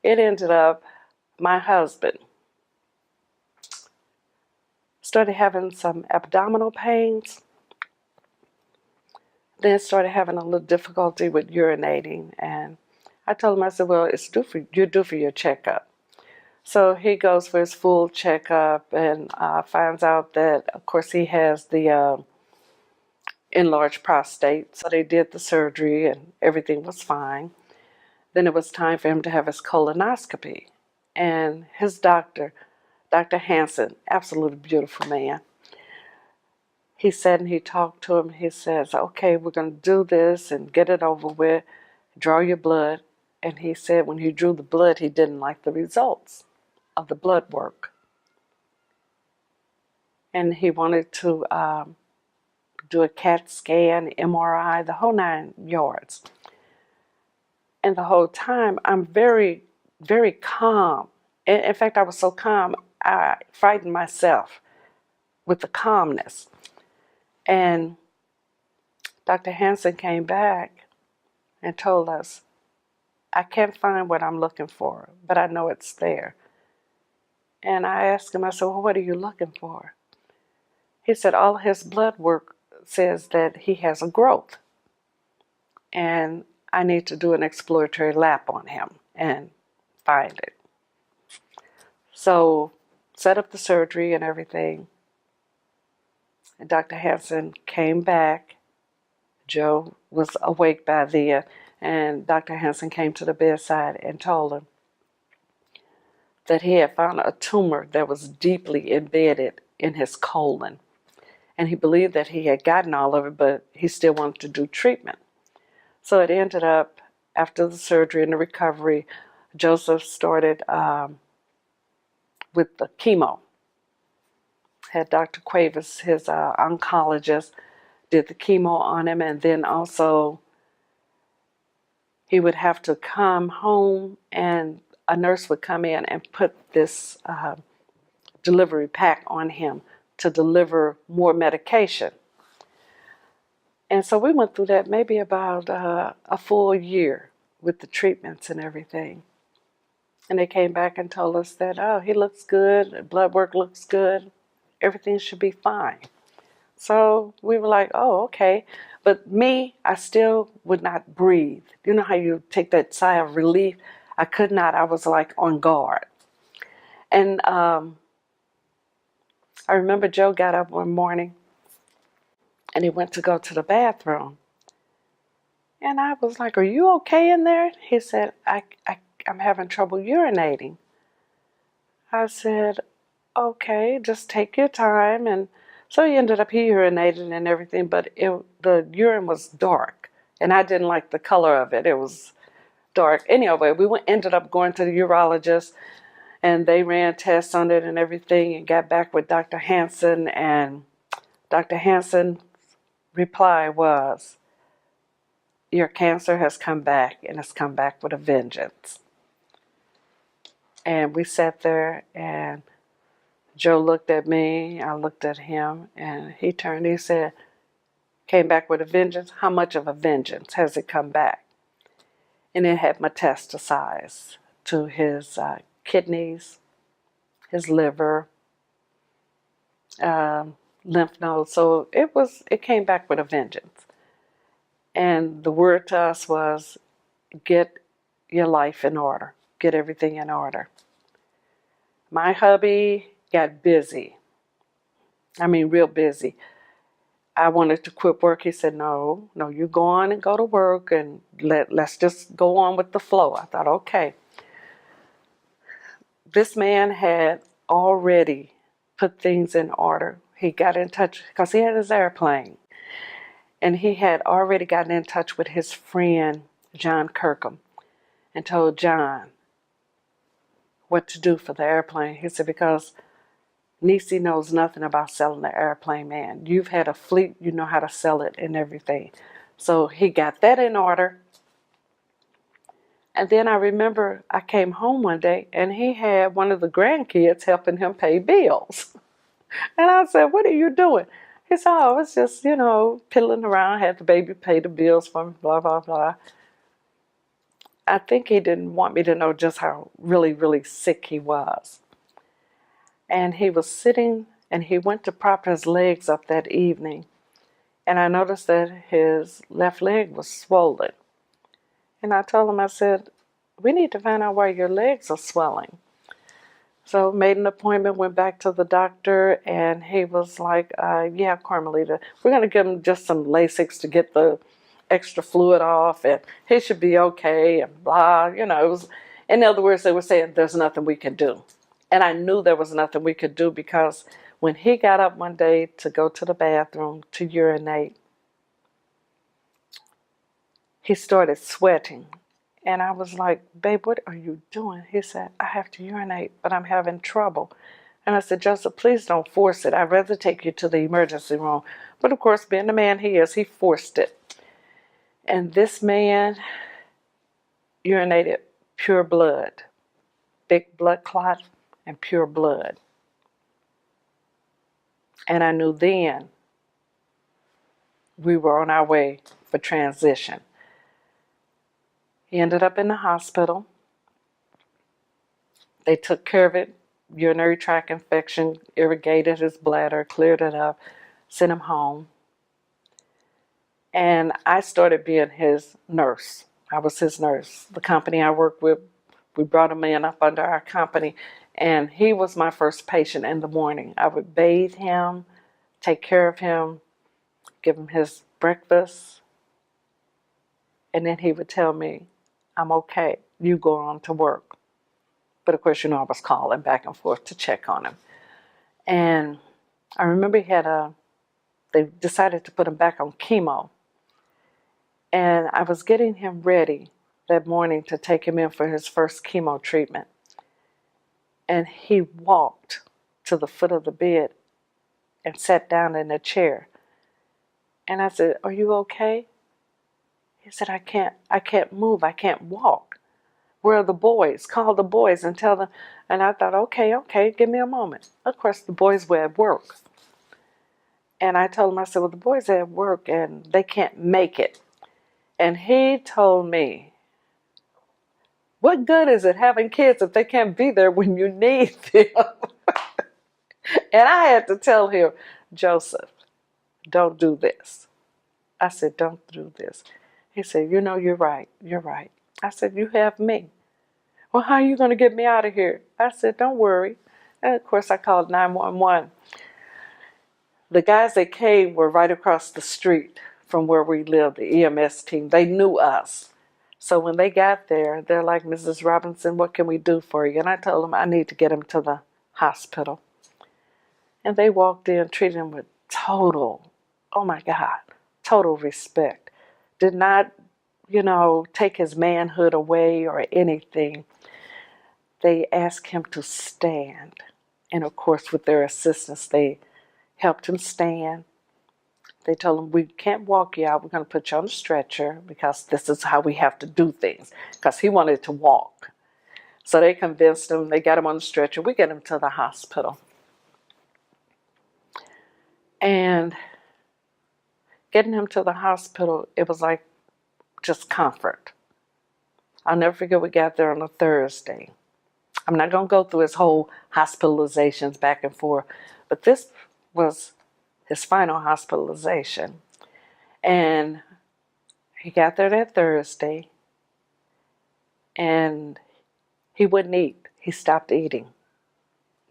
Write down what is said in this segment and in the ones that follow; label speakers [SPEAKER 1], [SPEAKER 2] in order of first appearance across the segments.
[SPEAKER 1] it ended up my husband started having some abdominal pains, then started having a little difficulty with urinating. And I told him, I said, well, you're due for your checkup. So he goes for his full checkup and finds out that, of course, he has the enlarged prostate. So they did the surgery and everything was fine. Then it was time for him to have his colonoscopy. And his doctor, Dr. Hansen, absolutely beautiful man, he sat and he talked to him. He says, okay, we're going to do this and get it over with, draw your blood. And he said when he drew the blood, he didn't like the results of the blood work. And he wanted to do a CAT scan, MRI, the whole 9 yards. And the whole time, I'm very, very calm. In fact, I was so calm, I frightened myself with the calmness. And Dr. Hansen came back and told us, I can't find what I'm looking for, but I know it's there. And I asked him, I said, well, what are you looking for? He said, all his blood work says that he has a growth. And I need to do an exploratory lap on him and find it. So set up the surgery and everything. And Dr. Hansen came back. Joe was awake by then, and Dr. Hansen came to the bedside and told him that he had found a tumor that was deeply embedded in his colon. And he believed that he had gotten all of it, but he still wanted to do treatment. So it ended up, after the surgery and the recovery, Joseph started with the chemo. Had Dr. Cuevas, his oncologist, did the chemo on him, and then also he would have to come home and a nurse would come in and put this delivery pack on him to deliver more medication. And so we went through that maybe about a full year with the treatments and everything. And they came back and told us that, oh, he looks good, blood work looks good, everything should be fine. So we were like, oh, okay. But me, I still would not breathe. You know how you take that sigh of relief? I could not. I was like on guard. And I remember Joe got up one morning and he went to go to the bathroom. And I was like, are you okay in there? He said, I'm having trouble urinating. I said, okay, just take your time. And so he ended up, he urinated and everything, but the urine was dark. And I didn't like the color of it. It was dark. Anyway, we ended up going to the urologist, and they ran tests on it and everything and got back with Dr. Hansen. And Dr. Hansen's reply was, your cancer has come back, and it's come back with a vengeance. And we sat there, and Joe looked at me, I looked at him, and he turned, he said, came back with a vengeance? How much of a vengeance has it come back? And it had metastasized to his kidneys, his liver, lymph nodes. So it came back with a vengeance. And the word to us was, get your life in order. Get everything in order. My hubby got busy. I mean, real busy. I wanted to quit work. He said, no, you go on and go to work and let's just go on with the flow. I thought, okay. This man had already put things in order. He got in touch because he had his airplane. And he had already gotten in touch with his friend, John Kirkham, and told John what to do for the airplane. He said, because Nisi knows nothing about selling the airplane, man. You've had a fleet, you know how to sell it and everything. So he got that in order. And then I remember I came home one day and he had one of the grandkids helping him pay bills. And I said, what are you doing? He said, oh, I was just, piddling around, had the baby pay the bills for me, blah, blah, blah. I think he didn't want me to know just how really, really sick he was. And he was sitting, and he went to prop his legs up that evening. And I noticed that his left leg was swollen. And I told him, I said, we need to find out why your legs are swelling. So made an appointment, went back to the doctor, and he was like, yeah, Carmalita, we're going to give him just some Lasix to get the extra fluid off, and he should be okay, and blah, you know. It was, in other words, they were saying there's nothing we can do. And I knew there was nothing we could do because when he got up one day to go to the bathroom to urinate, he started sweating. And I was like, babe, what are you doing? He said, I have to urinate, but I'm having trouble. And I said, Joseph, please don't force it. I'd rather take you to the emergency room. But of course, being the man he is, he forced it. And this man urinated pure blood, big blood clot and pure blood. And I knew then we were on our way for transition. He ended up in the hospital. They took care of it. Urinary tract infection, irrigated his bladder, cleared it up, sent him home. And I started being his nurse. I was his nurse. The company I worked with, we brought him in up under our company, and he was my first patient in the morning. I would bathe him, take care of him, give him his breakfast, and then he would tell me, I'm okay, you go on to work. But of course, you know, I was calling back and forth to check on him. And I remember they decided to put him back on chemo. And I was getting him ready that morning to take him in for his first chemo treatment. And he walked to the foot of the bed and sat down in a chair. And I said, are you okay? He said, I can't move, I can't walk. Where are the boys? Call the boys and tell them. And I thought, okay, give me a moment. Of course, the boys were at work. And I told him, I said, well, the boys are at work and they can't make it. And he told me, what good is it having kids if they can't be there when you need them? And I had to tell him, Joseph, don't do this. I said, don't do this. He said, you know, you're right. I said, you have me. Well, how are you going to get me out of here? I said, don't worry. And of course, I called 911. The guys that came were right across the street from where we lived, the EMS team. They knew us. So when they got there, they're like, Mrs. Robinson, what can we do for you? And I told them I need to get him to the hospital. And they walked in, treated him with total respect. Did not, take his manhood away or anything. They asked him to stand. And of course, with their assistance, they helped him stand. They told him, we can't walk you out. We're going to put you on a stretcher because this is how we have to do things. Because he wanted to walk. So they convinced him. They got him on the stretcher. We get him to the hospital. And getting him to the hospital, it was like just comfort. I'll never forget we got there on a Thursday. I'm not going to go through his whole hospitalizations back and forth, but this was his final hospitalization. And he got there that Thursday, and he wouldn't eat. He stopped eating.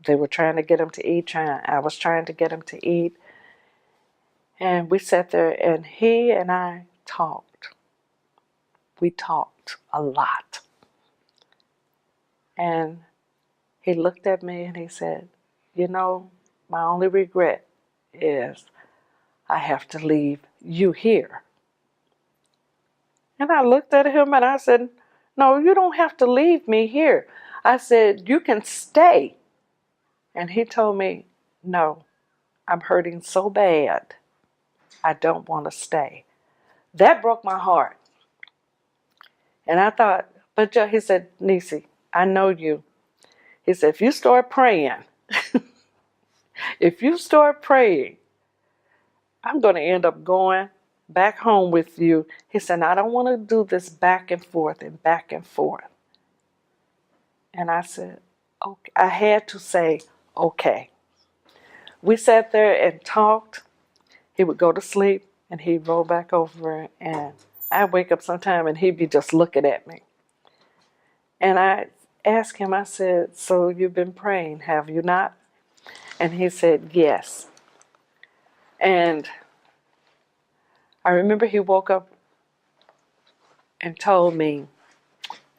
[SPEAKER 1] They were trying to get him to eat. I was trying to get him to eat. And we sat there, and he and I talked. We talked a lot. And he looked at me and he said, my only regret is I have to leave you here. And I looked at him and I said, no, you don't have to leave me here. I said, you can stay. And he told me, no, I'm hurting so bad. I don't want to stay. That broke my heart. And I thought, but he said, Nisi, I know you. He said, if you start praying, I'm going to end up going back home with you. He said, I don't want to do this back and forth and back and forth. And I said, okay. I had to say, okay. We sat there and talked. He would go to sleep and he'd roll back over, and I'd wake up sometime and he'd be just looking at me. And I asked him, I said, so you've been praying, have you not? And he said, yes. And I remember he woke up and told me,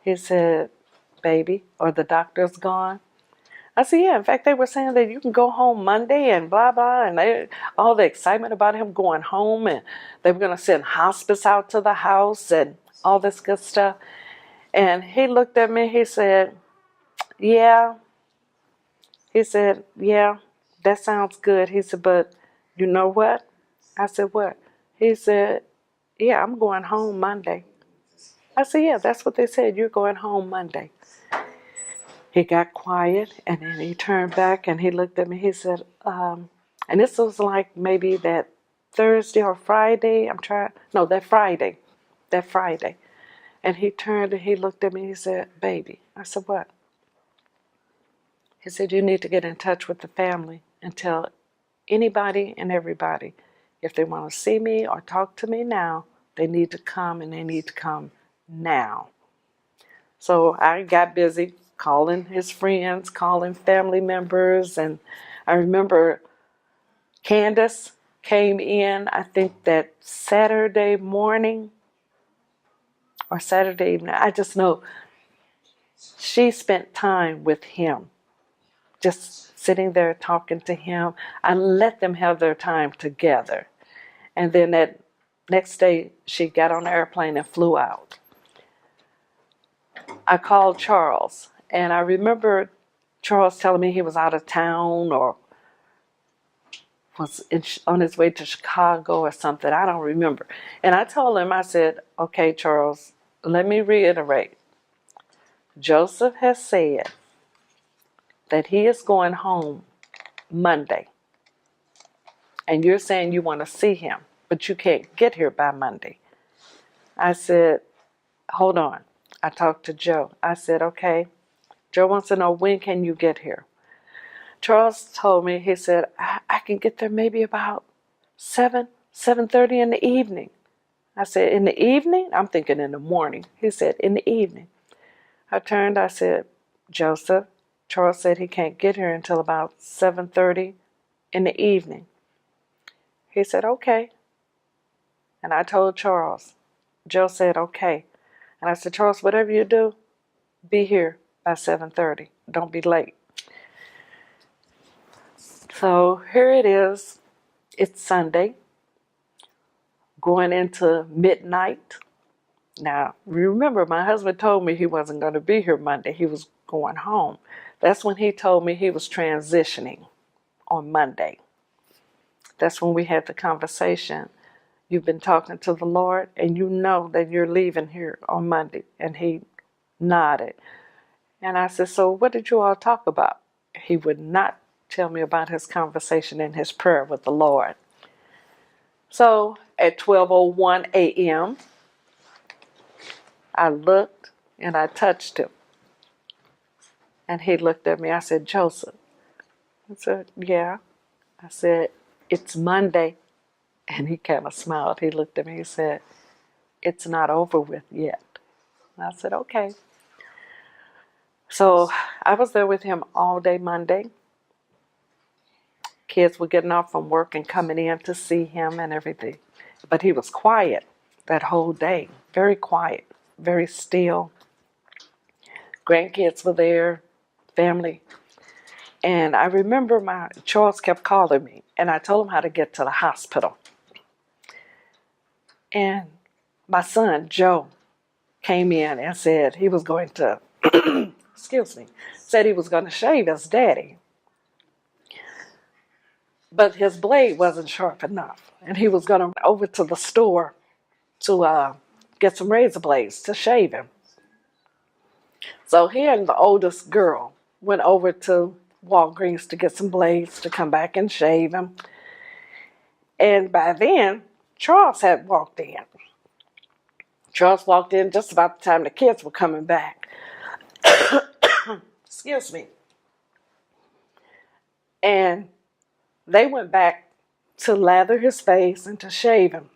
[SPEAKER 1] he said, baby, or the doctor's gone. I said, yeah, in fact, they were saying that you can go home Monday and blah, blah, and all the excitement about him going home, and they were going to send hospice out to the house and all this good stuff. And he looked at me, he said, yeah. He said, yeah, that sounds good. He said, but you know what? I said, what? He said, yeah, I'm going home Monday. I said, yeah, that's what they said. You're going home Monday. He got quiet, and then he turned back, and he looked at me. He said, and this was like maybe that Thursday or Friday. That Friday. And he turned and he looked at me. He said, baby. I said, what? He said, you need to get in touch with the family and tell anybody and everybody, if they want to see me or talk to me now, they need to come, and they need to come now. So I got busy calling his friends, calling family members, and I remember Candace came in, I think that Saturday morning or Saturday evening. I just know she spent time with him, just sitting there talking to him. I let them have their time together. And then that next day, she got on the airplane and flew out. I called Charles, and I remember Charles telling me he was out of town or was on his way to Chicago or something. I don't remember. And I told him, I said, okay, Charles, let me reiterate. Joseph has said that he is going home Monday. And you're saying you want to see him, but you can't get here by Monday. I said, hold on. I talked to Joe. I said, okay, Joe wants to know, when can you get here? Charles told me, he said, I can get there maybe about 7:30 in the evening. I said, in the evening? I'm thinking in the morning. He said, in the evening. I turned, I said, Joseph, Charles said he can't get here until about 7:30 in the evening. He said, okay. And I told Charles. Joe said, okay. And I said, Charles, whatever you do, be here by 7:30. Don't be late. So here it is. It's Sunday, going into midnight. Now, remember, my husband told me he wasn't going to be here Monday. He was going home. That's when he told me he was transitioning on Monday. That's when we had the conversation. You've been talking to the Lord, and you know that you're leaving here on Monday. And he nodded. And I said, so what did you all talk about? He would not tell me about his conversation and his prayer with the Lord. So at 12:01 a.m., I looked and I touched him. And he looked at me. I said, Joseph. I said, yeah. I said, it's Monday. And he kind of smiled. He looked at me. He said, it's not over with yet. And I said, okay. So I was there with him all day Monday. Kids were getting off from work and coming in to see him and everything. But he was quiet that whole day. Very quiet. Very still. Grandkids were there. Family. And I remember Charles kept calling me. And I told him how to get to the hospital. And my son, Joe, came in and said he was going to, said he was going to shave his daddy. But his blade wasn't sharp enough. And he was going to run over to the store to get some razor blades to shave him. So he and the oldest girl went over to Walgreens to get some blades to come back and shave him. And by then, Charles had walked in. Charles walked in just about the time the kids were coming back. Excuse me. And they went back to lather his face and to shave him.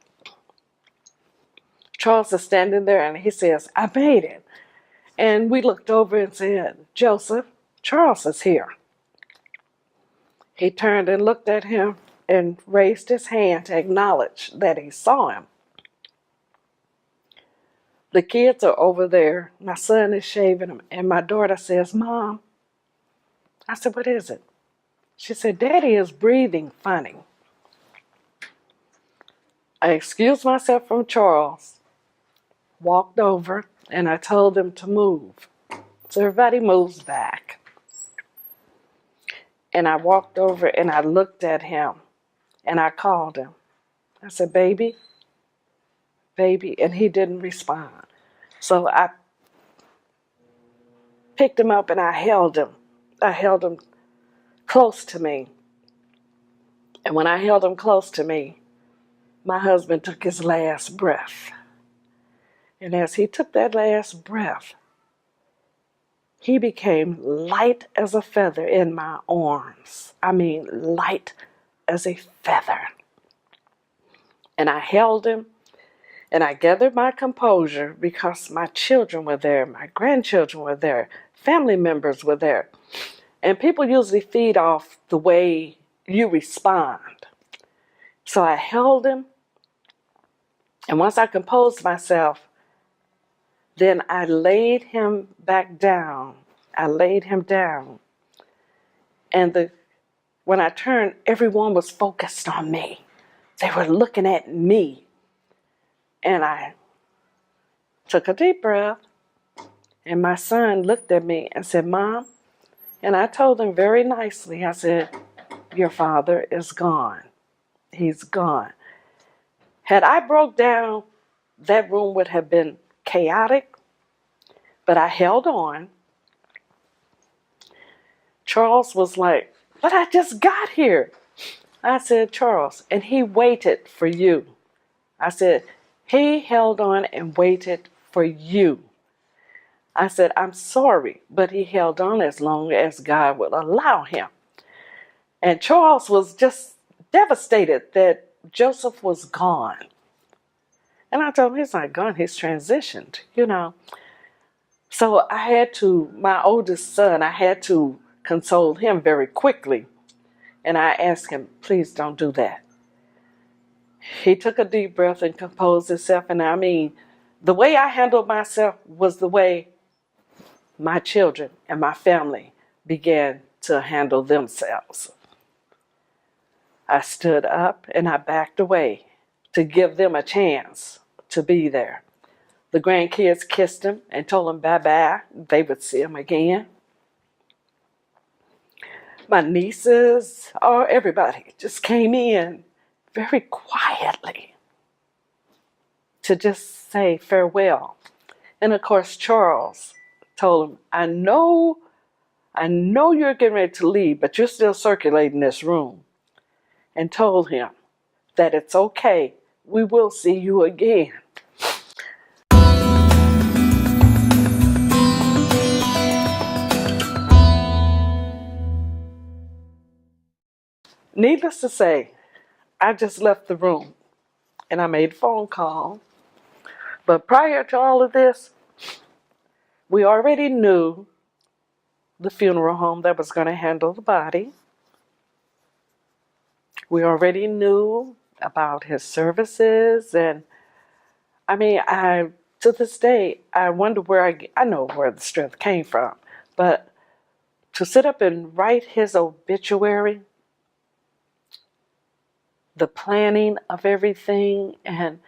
[SPEAKER 1] Charles is standing there and he says, I made it. And we looked over and said, Joseph, Charles is here. He turned and looked at him and raised his hand to acknowledge that he saw him. The kids are over there. My son is shaving him. And my daughter says, Mom. I said, what is it? She said, Daddy is breathing funny. I excused myself from Charles, walked over, and I told him to move. So everybody moves back. And I walked over and I looked at him and I called him. I said, baby, baby, and he didn't respond. So I picked him up and I held him. I held him close to me. And when I held him close to me, my husband took his last breath. And as he took that last breath, he became light as a feather in my arms. I mean, light as a feather. And I held him, and I gathered my composure because my children were there, my grandchildren were there, family members were there. And people usually feed off the way you respond. So I held him, and once I composed myself, then I laid him back down. I laid him down. And when I turned, everyone was focused on me. They were looking at me. And I took a deep breath. And my son looked at me and said, Mom. And I told him very nicely, I said, your father is gone. He's gone. Had I broke down, that room would have been chaotic, but I held on. Charles was like, but I just got here. I said, Charles, and he waited for you. I said, he held on and waited for you. I said, I'm sorry, but he held on as long as God would allow him. And Charles was just devastated that Joseph was gone. And I told him, he's not gone, he's transitioned, So I had to, my oldest son, I had to console him very quickly. And I asked him, please don't do that. He took a deep breath and composed himself. And I mean, the way I handled myself was the way my children and my family began to handle themselves. I stood up and I backed away to give them a chance to be there. The grandkids kissed him and told him bye-bye. They would see him again. My nieces, everybody just came in very quietly to just say farewell. And of course, Charles told him, I know you're getting ready to leave, but you're still circulating this room. And told him that it's okay. We will see you again. Needless to say, I just left the room and I made a phone call. But prior to all of this, we already knew the funeral home that was going to handle the body. We already knew about his services. And I mean, to this day, I wonder where I know where the strength came from. But to sit up and write his obituary, the planning of everything, and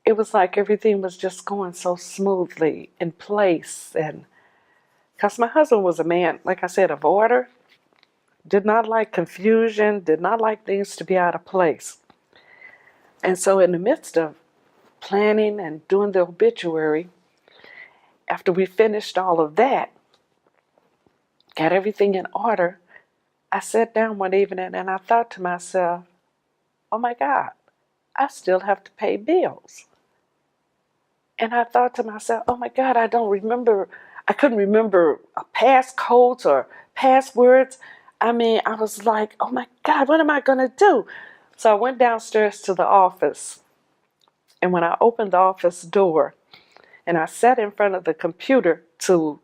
[SPEAKER 1] it was like everything was just going so smoothly in place. And because my husband was a man, like I said, of order, did not like confusion, did not like things to be out of place. And so in the midst of planning and doing the obituary, after we finished all of that, got everything in order, I sat down one evening and I thought to myself, oh my God, I still have to pay bills. And I thought to myself, oh my God, I couldn't remember passcodes or passwords. I mean, I was like, oh my God, what am I going to do? So I went downstairs to the office. And when I opened the office door and I sat in front of the computer to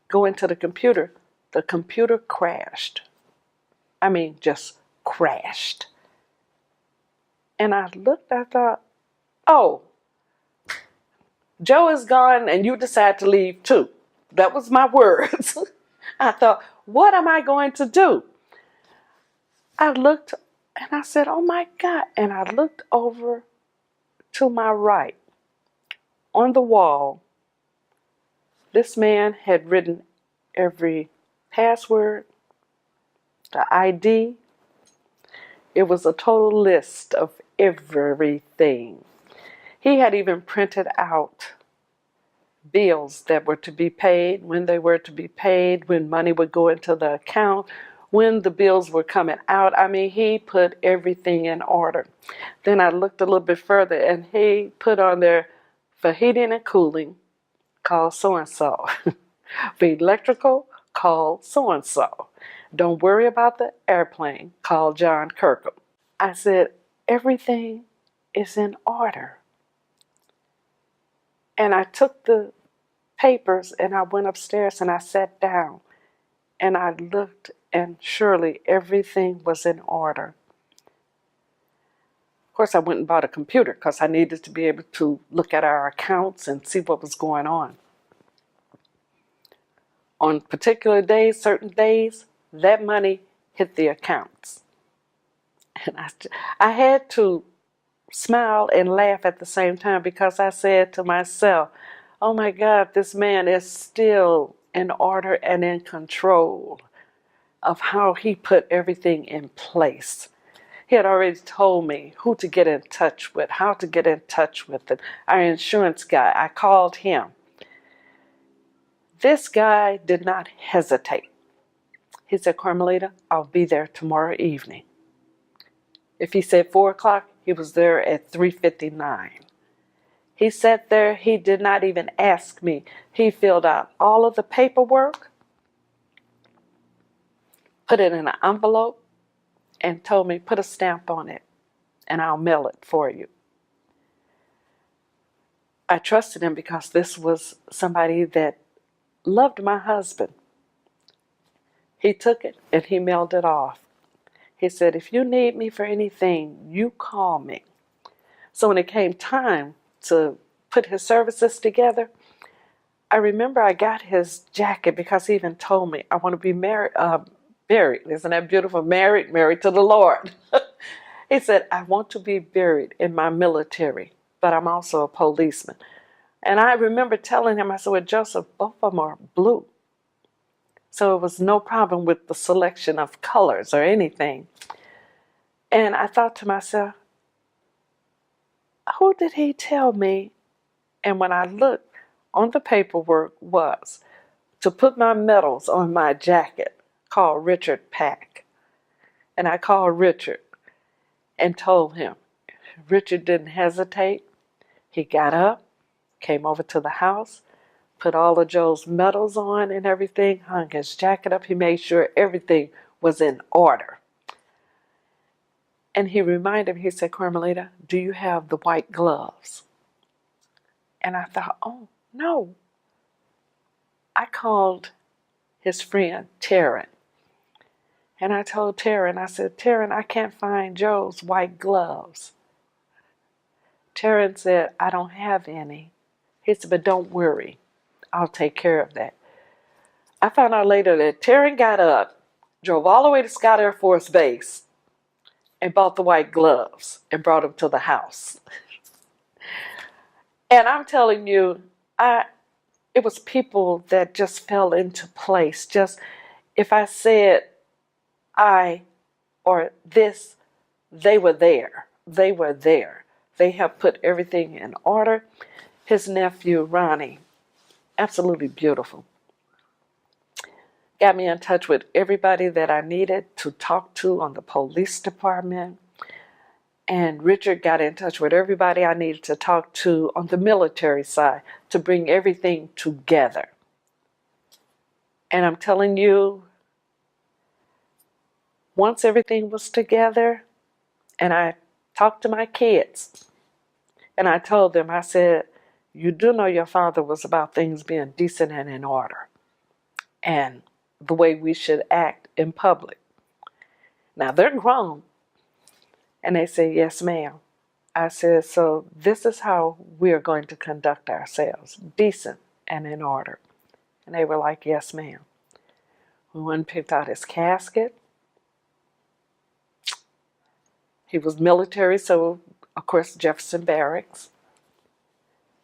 [SPEAKER 1] go into the computer crashed. I mean, just crashed. And I thought, oh, Joe is gone and you decide to leave too. That was my words. I thought, what am I going to do? I looked and I said, oh my God. And I looked over to my right on the wall. This man had written every password, the ID. It was a total list of everything. He had even printed out bills that were to be paid, when they were to be paid, when money would go into the account, when the bills were coming out. I mean, he put everything in order. Then I looked a little bit further and he put on there, for heating and cooling, call so-and-so. For electrical, call so-and-so. Don't worry about the airplane, call John Kirkham. I said, everything is in order. And I took the papers and I went upstairs and I sat down and I looked, and surely everything was in order. Of course, I went and bought a computer because I needed to be able to look at our accounts and see what was going on. On particular days, certain days, that money hit the accounts. And I had to smile and laugh at the same time, because I said to myself, oh my God, this man is still in order and in control of how he put everything in place. He had already told me who to get in touch with, how to get in touch with it. Our insurance guy, I called him. This guy did not hesitate. He said, Carmalita, I'll be there tomorrow evening. If he said 4 o'clock, he was there at 3:59. He sat there. He did not even ask me. He filled out all of the paperwork, put it in an envelope, and told me, put a stamp on it, and I'll mail it for you. I trusted him because this was somebody that loved my husband. He took it and he mailed it off. He said, if you need me for anything, you call me. So when it came time to put his services together, I remember I got his jacket because he even told me, I want to be married, buried. Isn't that beautiful? Married to the Lord. He said, I want to be buried in my military, but I'm also a policeman. And I remember telling him, I said, well, Joseph, both of them are blue. So it was no problem with the selection of colors or anything. And I thought to myself, who did he tell me? And when I looked on the paperwork was to put my medals on my jacket, called Richard Pack. And I called Richard and told him. Richard didn't hesitate. He got up, came over to the house, put all of Joe's medals on and everything, hung his jacket up. He made sure everything was in order. And he reminded me, he said, Carmalita, do you have the white gloves? And I thought, oh, no. I called his friend, Taryn. And I told Taryn, I said, Taryn, I can't find Joe's white gloves. Taryn said, I don't have any. He said, but don't worry. I'll take care of that. I found out later that Taryn got up, drove all the way to Scott Air Force Base, and bought the white gloves and brought them to the house. And I'm telling you, it was people that just fell into place. Just if I said I or this, they were there. They were there. They have put everything in order. His nephew, Ronnie, absolutely beautiful. Got me in touch with everybody that I needed to talk to on the police department. And Richard got in touch with everybody I needed to talk to on the military side to bring everything together. And I'm telling you, once everything was together, and I talked to my kids, and I told them, I said, you do know your father was about things being decent and in order, and the way we should act in public. Now, they're grown. And they said, yes, ma'am. I said, so this is how we are going to conduct ourselves, decent and in order. And they were like, yes, ma'am. We went and picked out his casket. He was military, so, of course, Jefferson Barracks.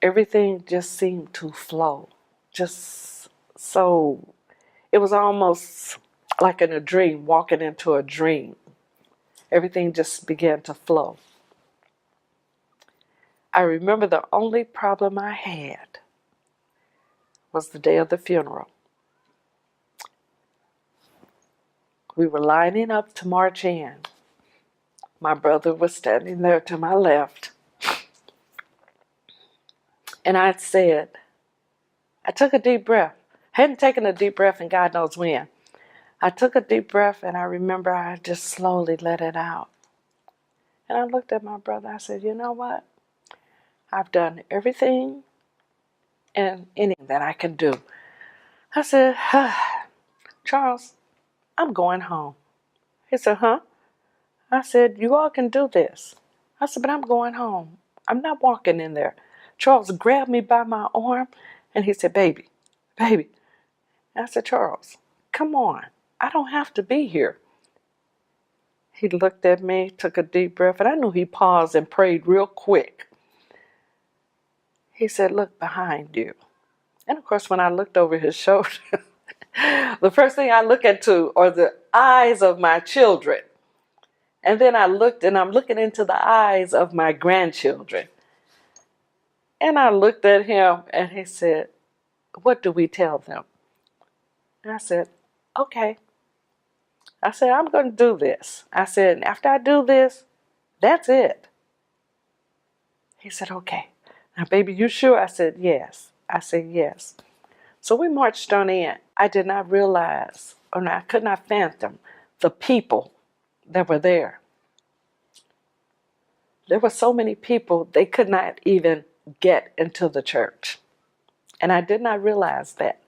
[SPEAKER 1] Everything just seemed to flow. Just so, it was almost like in a dream, walking into a dream. Everything just began to flow. I remember the only problem I had was the day of the funeral. We were lining up to march in. My brother was standing there to my left. And I said, I took a deep breath. I hadn't taken a deep breath in God knows when. I took a deep breath, and I remember I just slowly let it out. And I looked at my brother. I said, you know what? I've done everything and anything that I can do. I said, Charles, I'm going home. He said, huh? I said, you all can do this. I said, but I'm going home. I'm not walking in there. Charles grabbed me by my arm, and he said, baby. I said, Charles, come on. I don't have to be here. He looked at me, took a deep breath, and I knew he paused and prayed real quick. He said, look behind you. And of course, when I looked over his shoulder, the first thing I look into are the eyes of my children. And then I looked, and I'm looking into the eyes of my grandchildren. And I looked at him, and he said, what do we tell them? And I said, okay. I said, I'm going to do this. I said, after I do this, that's it. He said, okay. Now, baby, you sure? I said, yes. I said, yes. So we marched on in. I did not realize, or I could not fathom the people that were there. There were so many people, they could not even get into the church. And I did not realize that.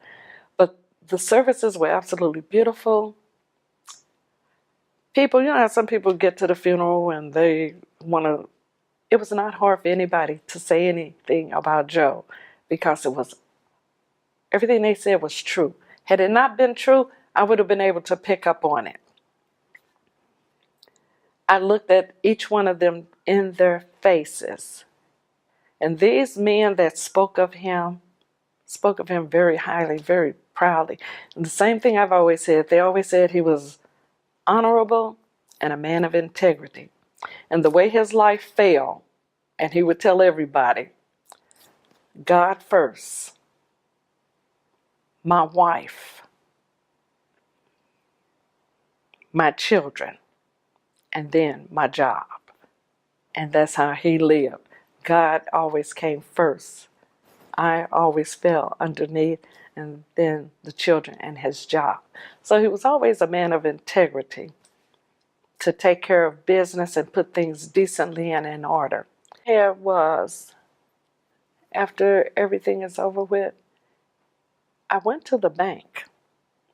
[SPEAKER 1] But the services were absolutely beautiful. People, you know how some people get to the funeral and they want to, it was not hard for anybody to say anything about Joe because it was, everything they said was true. Had it not been true, I would have been able to pick up on it. I looked at each one of them in their faces. And these men that spoke of him very highly, very proudly. And the same thing I've always said, they always said he was honorable and a man of integrity. And the way his life fell, and he would tell everybody, God first, my wife, my children, and then my job. And that's how he lived. God always came first. I always fell underneath, and then the children and his job. So he was always a man of integrity to take care of business and put things decently and in order. Here was, after everything is over with, I went to the bank.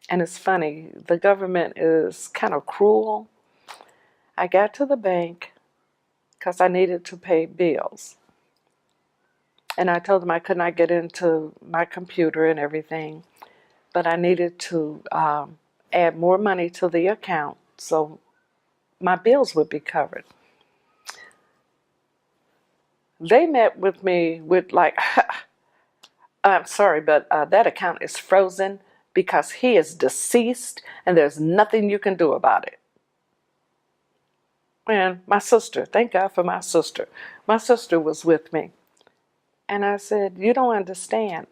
[SPEAKER 1] And it's funny, the government is kind of cruel. I got to the bank because I needed to pay bills. And I told them I could not get into my computer and everything, but I needed to add more money to the account so my bills would be covered. They met with me with like, I'm sorry, but that account is frozen because he is deceased and there's nothing you can do about it. And my sister, thank God for my sister. My sister was with me. And I said, you don't understand.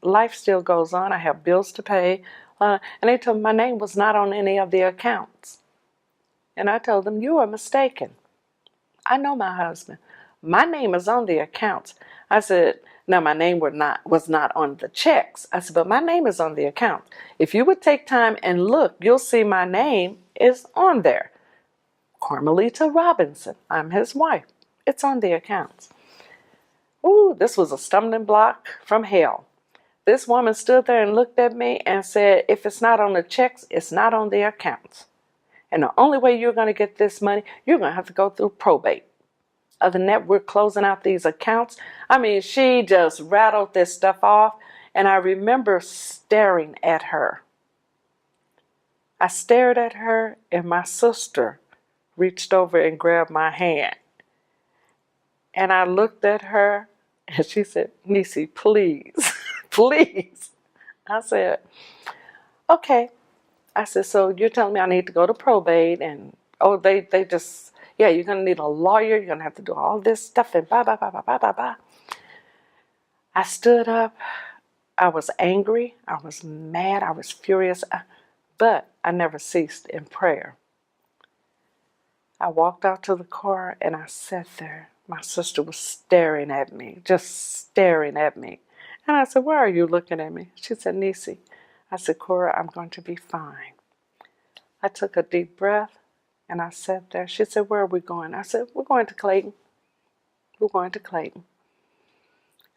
[SPEAKER 1] Life still goes on. I have bills to pay. And they told me my name was not on any of the accounts. And I told them, you are mistaken. I know my husband. My name is on the accounts. I said, now my name was not on the checks. I said, but my name is on the account. If you would take time and look, you'll see my name is on there. Carmalita Robinson. I'm his wife. It's on the accounts. Ooh, this was a stumbling block from hell. This woman stood there and looked at me and said, if it's not on the checks, it's not on the accounts. And the only way you're going to get this money, you're going to have to go through probate. Other than that, we're closing out these accounts. I mean, she just rattled this stuff off. And I remember staring at her. I stared at her, and my sister reached over and grabbed my hand. And I looked at her, and she said, Nisi, please, please. I said, okay. I said, so you're telling me I need to go to probate, and they just, yeah, you're going to need a lawyer, you're going to have to do all this stuff, and blah, blah, blah, blah, blah, blah, blah. I stood up. I was angry. I was mad. I was furious. But I never ceased in prayer. I walked out to the car, and I sat there. My sister was staring at me, just staring at me. And I said, why are you looking at me? She said, Nisi. I said, Cora, I'm going to be fine. I took a deep breath, and I sat there. She said, where are we going? I said, we're going to Clayton. We're going to Clayton.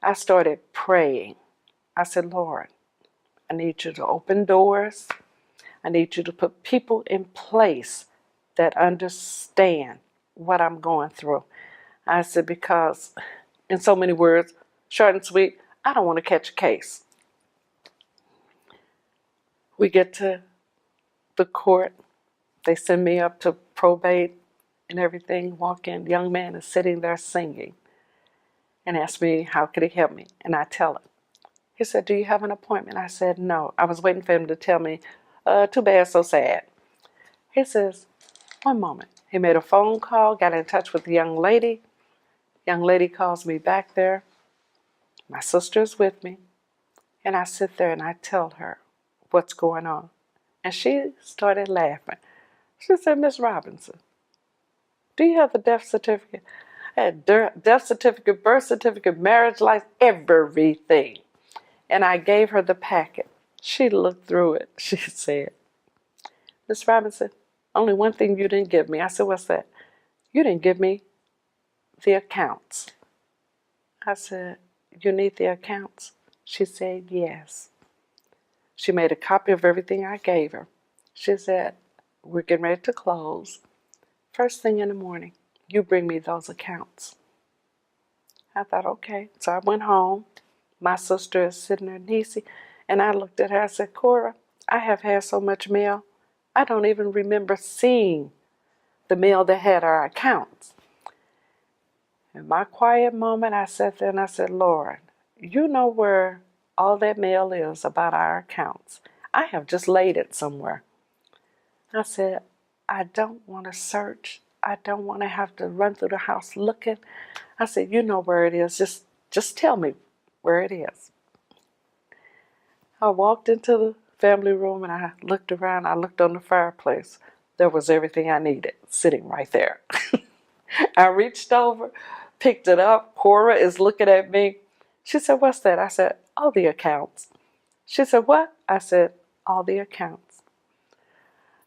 [SPEAKER 1] I started praying. I said, Lord, I need you to open doors. I need you to put people in place that understand what I'm going through. I said, because, in so many words, short and sweet, I don't want to catch a case. We get to the court. They send me up to probate and everything. Walk in. The young man is sitting there singing and asks me, how could he help me? And I tell him. He said, do you have an appointment? I said, no. I was waiting for him to tell me, too bad, so sad. He says, one moment. He made a phone call, got in touch with the young lady. Young lady calls me back there. My sister's with me. And I sit there and I tell her what's going on. And she started laughing. She said, Miss Robinson, do you have the death certificate? I had death certificate, birth certificate, marriage license, everything. And I gave her the packet. She looked through it. She said, Miss Robinson, only one thing you didn't give me. I said, what's that? You didn't give me the accounts. I said, you need the accounts? She said, yes. She made a copy of everything I gave her. She said, we're getting ready to close. First thing in the morning, you bring me those accounts. I thought, okay. So I went home. My sister is sitting there, Nisi, and I looked at her. I said, Cora, I have had so much mail. I don't even remember seeing the mail that had our accounts. In my quiet moment, I sat there and I said, Lord, you know where all that mail is about our accounts. I have just laid it somewhere. I said, I don't want to search. I don't want to have to run through the house looking. I said, you know where it is. Just tell me where it is. I walked into the family room and I looked around. I looked on the fireplace. There was everything I needed sitting right there. I reached over, picked it up. Cora is looking at me. She said, what's that? I said, all the accounts. She said, what? I said, all the accounts.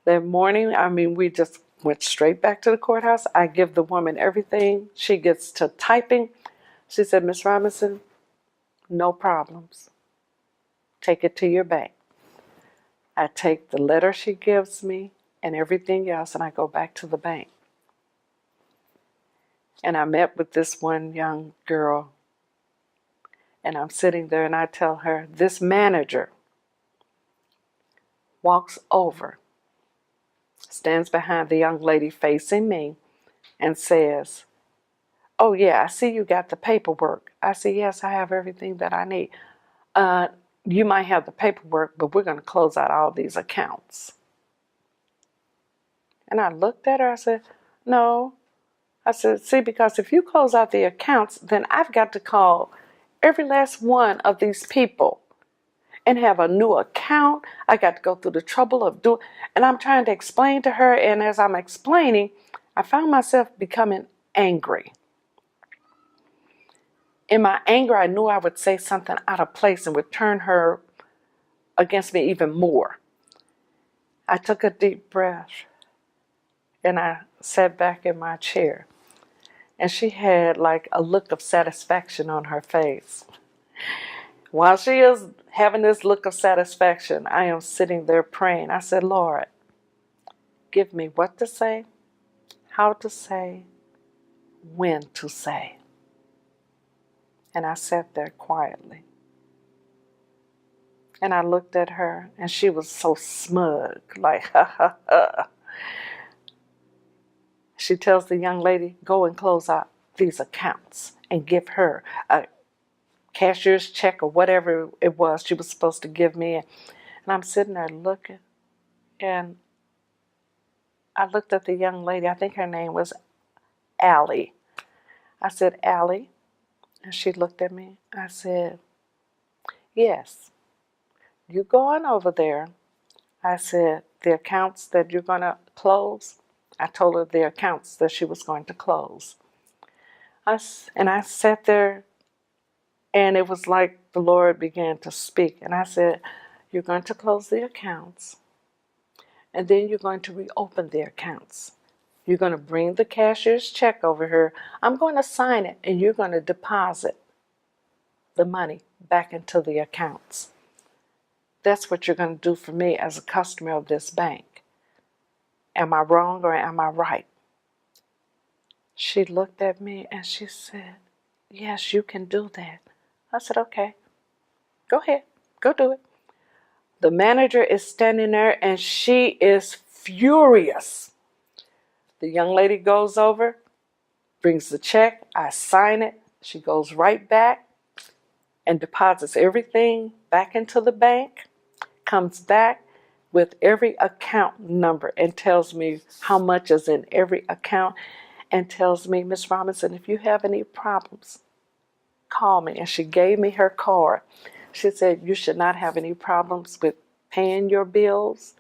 [SPEAKER 1] That morning, we just went straight back to the courthouse. I give the woman everything. She gets to typing. She said, Miss Robinson, no problems. Take it to your bank. I take the letter she gives me and everything else, and I go back to the bank. And I met with this one young girl, and I'm sitting there, and I tell her, this manager walks over, stands behind the young lady facing me, and says, oh, yeah, I see you got the paperwork. I said, yes, I have everything that I need. You might have the paperwork, but we're going to close out all these accounts. And I looked at her. I said, no. I said, see, because if you close out the accounts, then I've got to call every last one of these people and have a new account. I got to go through the trouble of and I'm trying to explain to her. And as I'm explaining, I found myself becoming angry. In my anger, I knew I would say something out of place and would turn her against me even more. I took a deep breath and I sat back in my chair. And she had like a look of satisfaction on her face. While she is having this look of satisfaction, I am sitting there praying. I said, Lord, give me what to say, how to say, when to say. And I sat there quietly. And I looked at her, and she was so smug, like, ha, ha, ha. She tells the young lady, go and close out these accounts and give her a cashier's check or whatever it was she was supposed to give me. And I'm sitting there looking, and I looked at the young lady. I think her name was Allie. I said, Allie. And she looked at me. I said, yes, you go on over there. I said, the accounts that you're going to close. I told her the accounts that she was going to close. And I sat there, and it was like the Lord began to speak. And I said, you're going to close the accounts, and then you're going to reopen the accounts. You're going to bring the cashier's check over here. I'm going to sign it, and you're going to deposit the money back into the accounts. That's what you're going to do for me as a customer of this bank. Am I wrong or am I right? She looked at me and she said, yes, you can do that. I said, okay, go ahead, go do it. The manager is standing there and she is furious. The young lady goes over, brings the check, I sign it. She goes right back and deposits everything back into the bank, comes back with every account number and tells me how much is in every account and tells me, Miss Robinson, if you have any problems, call me. And she gave me her card. She said, you should not have any problems with paying your bills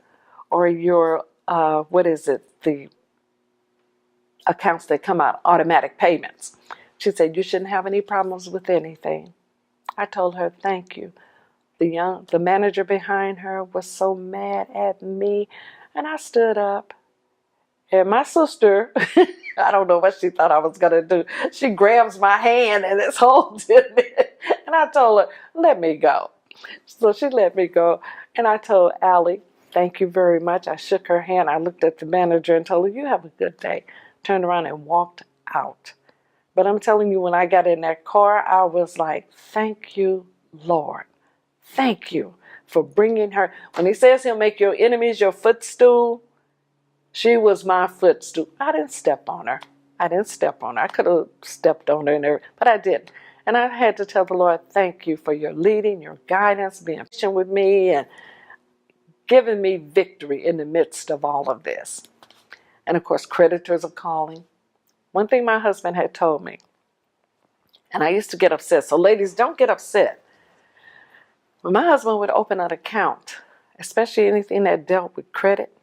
[SPEAKER 1] or your, the accounts that come out, automatic payments. She said, you shouldn't have any problems with anything. I told her, thank you. The manager behind her was so mad at me, and I stood up. And my sister, I don't know what she thought I was going to do. She grabs my hand and it's holding it. And I told her, let me go. So she let me go. And I told Allie, thank you very much. I shook her hand. I looked at the manager and told her, you have a good day. Turned around and walked out. But I'm telling you, when I got in that car, I was like, thank you, Lord. Thank you for bringing her. When he says he'll make your enemies your footstool, she was my footstool. I didn't step on her. I could have stepped on her, but I didn't. And I had to tell the Lord, thank you for your leading, your guidance, being patient with me, and giving me victory in the midst of all of this. And of course, creditors are calling. One thing my husband had told me, and I used to get upset. So ladies, don't get upset. When my husband would open an account, especially anything that dealt with credit,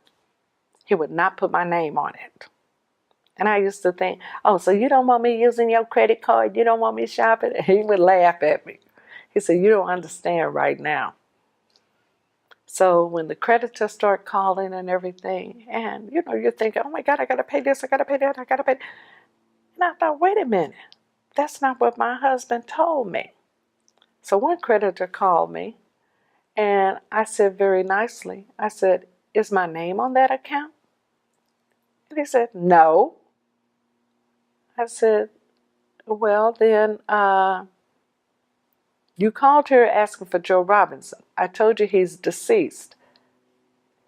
[SPEAKER 1] he would not put my name on it. And I used to think, oh, so you don't want me using your credit card? You don't want me shopping? And he would laugh at me. He said, you don't understand right now. So when the creditors start calling and everything, and you're thinking, oh my God, I got to pay this, I got to pay that, I got to pay. And I thought, wait a minute, that's not what my husband told me. So one creditor called me, and I said very nicely, I said, is my name on that account? And he said, no. I said, well, then you called here asking for Joe Robinson. I told you he's deceased.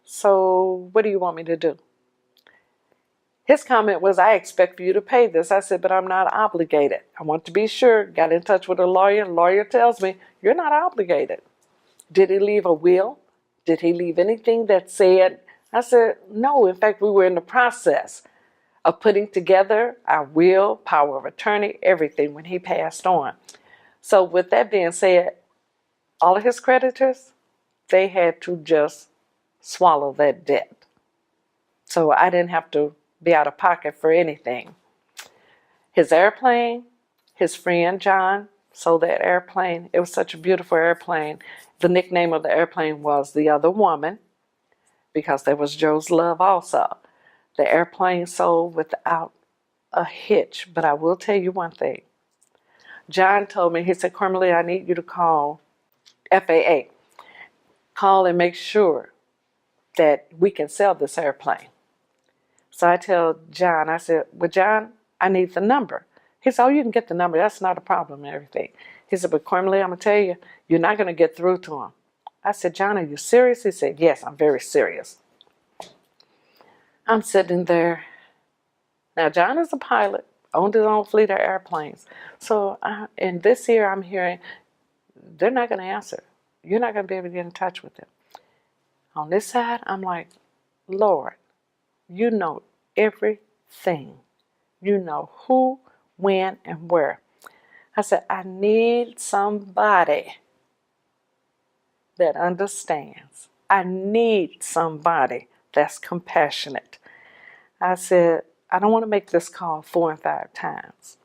[SPEAKER 1] So what do you want me to do? His comment was, I expect for you to pay this. I said, but I'm not obligated. I want to be sure. Got in touch with a lawyer. The lawyer tells me, you're not obligated. Did he leave a will? Did he leave anything that said? I said, no. In fact, we were in the process of putting together our will, power of attorney, everything when he passed on. So with that being said, all of his creditors, they had to just swallow that debt. So I didn't have to be out of pocket for anything. His airplane, his friend John sold that airplane. It was such a beautiful airplane. The nickname of the airplane was The Other Woman, because there was Joe's Love also. The airplane sold without a hitch. But I will tell you one thing. John told me, he said, Carmalita, I need you to call FAA. Call and make sure that we can sell this airplane. So I tell John, I said, well, John, I need the number. He said, oh, you can get the number. That's not a problem and everything. He said, but Carmalita, I'm going to tell you, you're not going to get through to him. I said, John, are you serious? He said, yes, I'm very serious. I'm sitting there. Now, John is a pilot, owned his own fleet of airplanes. So in this year, I'm hearing, they're not going to answer. You're not going to be able to get in touch with them. On this side, I'm like, Lord, you know everything. You know who, when, and where. I said, I need somebody that understands. I need somebody that's compassionate. I said, I don't want to make this call 4 and 5 times.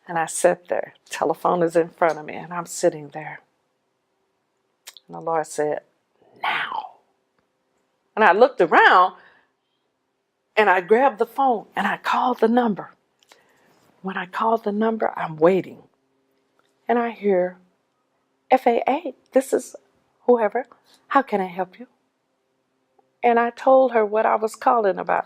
[SPEAKER 1] And I sat there. Telephone is in front of me, and I'm sitting there. And the Lord said, now. And I looked around, and I grabbed the phone, and I called the number. When I called the number, I'm waiting. And I hear, FAA, this is whoever. How can I help you? And I told her what I was calling about.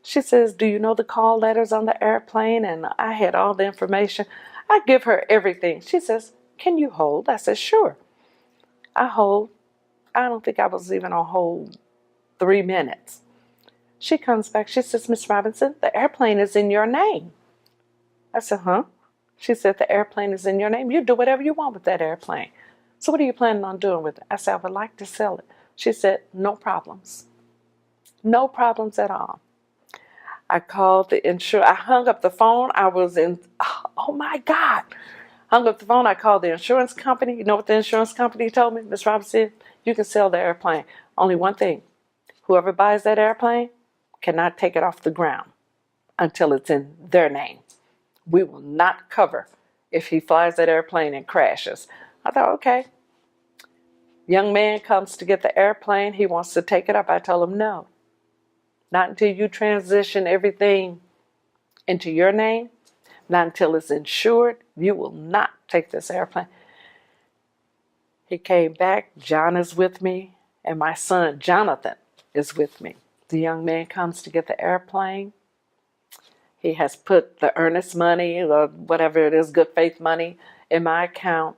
[SPEAKER 1] She says, do you know the call letters on the airplane? And I had all the information. I give her everything. She says, can you hold? I said, sure. I hold. I don't think I was even on hold 3 minutes. She comes back. She says, Miss Robinson, the airplane is in your name. I said, huh? She said, the airplane is in your name. You do whatever you want with that airplane. So what are you planning on doing with it? I said, I would like to sell it. She said, no problems. No problems at all. I called the insurance. I hung up the phone. I was in, oh my God. Hung up the phone. I called the insurance company. You know what the insurance company told me? Miss Robinson, you can sell the airplane. Only one thing. Whoever buys that airplane cannot take it off the ground until it's in their name. We will not cover if he flies that airplane and crashes. I thought, okay. Young man comes to get the airplane. He wants to take it up. I told him, no. Not until you transition everything into your name. Not until it's insured. You will not take this airplane. He came back. John is with me. And my son, Jonathan, is with me. The young man comes to get the airplane. He has put the earnest money, or whatever it is, good faith money, in my account.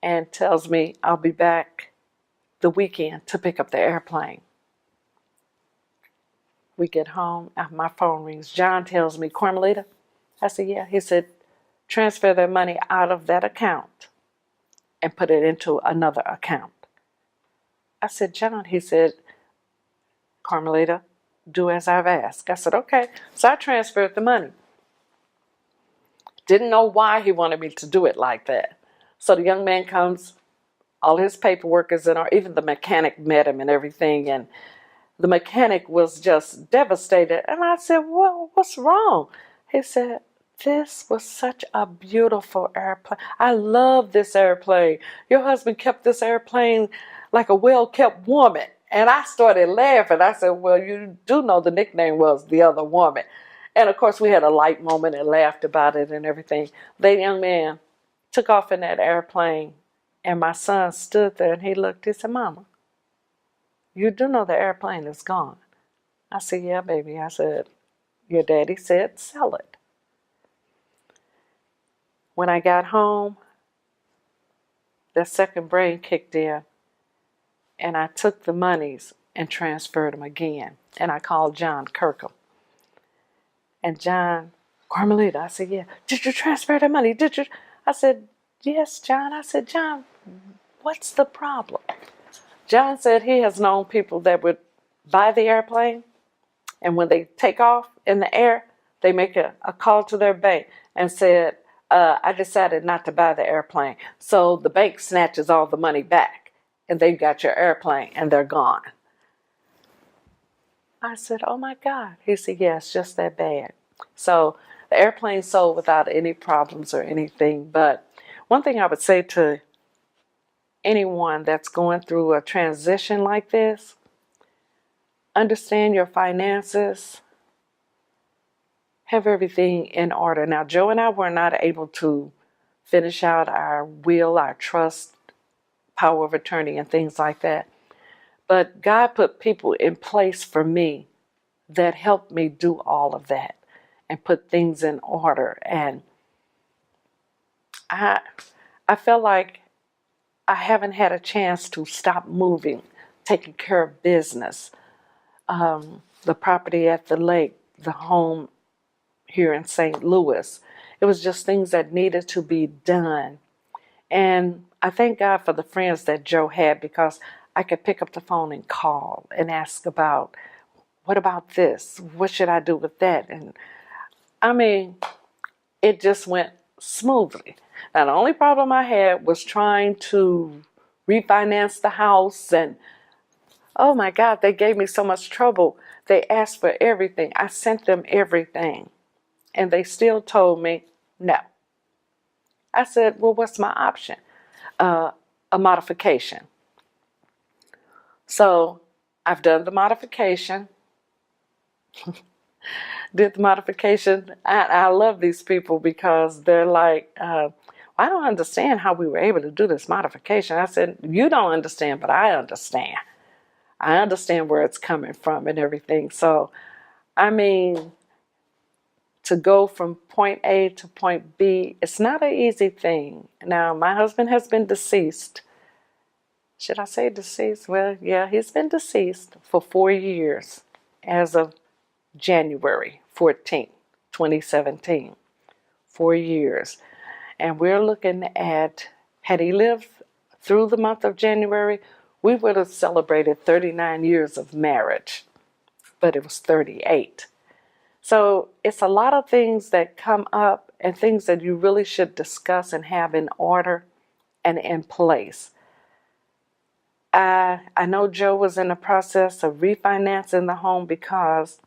[SPEAKER 1] And tells me I'll be back the weekend to pick up the airplane. We get home, my phone rings. John tells me, Carmalita? I said, yeah. He said, transfer their money out of that account and put it into another account. I said, John, he said, Carmalita, do as I've asked. I said, okay. So I transferred the money. Didn't know why he wanted me to do it like that. So the young man comes, all his paperwork is in, or even the mechanic met him and everything, and the mechanic was just devastated. And I said, well, what's wrong? He said, this was such a beautiful airplane. I love this airplane. Your husband kept this airplane like a well-kept woman. And I started laughing. I said, well, you do know the nickname was The Other Woman. And, of course, we had a light moment and laughed about it and everything. The young man took off in that airplane, and my son stood there, and he looked. He said, Mama, you do know the airplane is gone. I said, yeah, baby. I said, your daddy said sell it. When I got home, that second brain kicked in, and I took the monies and transferred them again. And I called John Kirkham. And John, Carmalita, I said, yeah, did you transfer the money? Did you? I said, yes, John. I said, John, what's the problem? John said he has known people that would buy the airplane, and when they take off in the air, they make a call to their bank and said, I decided not to buy the airplane. So the bank snatches all the money back, and they've got your airplane, and they're gone. I said, oh, my God. He said, yeah, it's just that bad. So The airplane sold without any problems or anything. But one thing I would say to anyone that's going through a transition like this, understand your finances, have everything in order. Now, Joe and I were not able to finish out our will, our trust, power of attorney, and things like that. But God put people in place for me that helped me do all of that and put things in order. And I felt like I haven't had a chance to stop moving, taking care of business, the property at the lake, the home here in St. Louis. It was just things that needed to be done. And I thank God for the friends that Joe had, because I could pick up the phone and call and ask about, what about this? What should I do with that? And I mean, it just went smoothly. Now, the only problem I had was trying to refinance the house, and oh my God, they gave me so much trouble. They asked for everything. I sent them everything, and they still told me no. I said, well, what's my option? A modification. So I've done the modification. Did the modification. I love these people because they're like, I don't understand how we were able to do this modification. I said, you don't understand, but I understand. I understand where it's coming from and everything. So, I mean, to go from point A to point B, it's not an easy thing. Now, my husband has been deceased. Should I say deceased? Well, yeah, he's been deceased for 4 years as of January 14th, 2017. 4 years. And we're looking at, had he lived through the month of January, we would have celebrated 39 years of marriage, but it was 38. So it's a lot of things that come up and things that you really should discuss and have in order and in place. I know Joe was in the process of refinancing the home because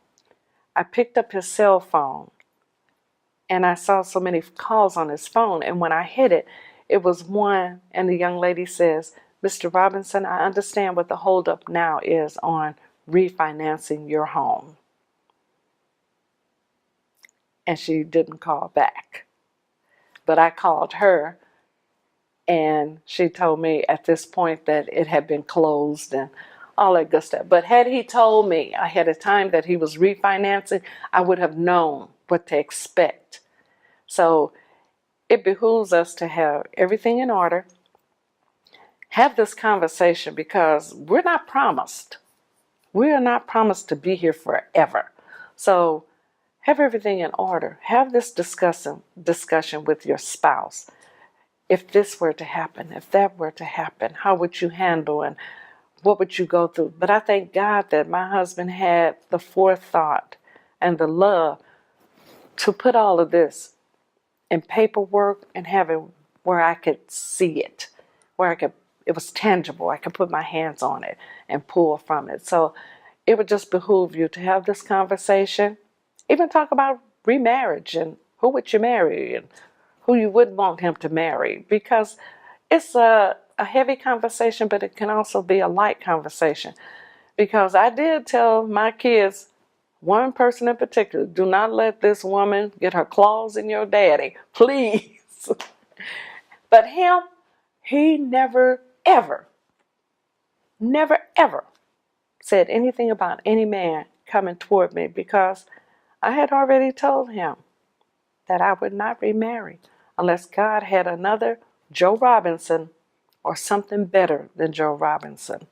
[SPEAKER 1] I picked up his cell phone and I saw so many calls on his phone. And when I hit it, it was one, and the young lady says, Mr. Robinson, I understand what the holdup now is on refinancing your home. And she didn't call back. But I called her, and she told me at this point that it had been closed and all that good stuff. But had he told me ahead of time that he was refinancing, I would have known what to expect. So it behooves us to have everything in order, have this conversation, because we're not promised. We are not promised to be here forever. So have everything in order. Have this discussion with your spouse. If this were to happen, if that were to happen, how would you handle and what would you go through? But I thank God that my husband had the forethought and the love to put all of this in paperwork and have it where I could see it, where it was tangible. I could put my hands on it and pull from it. So it would just behoove you to have this conversation, even talk about remarriage and who would you marry and who you wouldn't want him to marry, because it's a heavy conversation, but it can also be a light conversation. Because I did tell my kids, one person in particular, do not let this woman get her claws in your daddy, please. But him, he never, ever said anything about any man coming toward me, because I had already told him that I would not remarry unless God had another Joe Robinson or something better than Joe Robinson.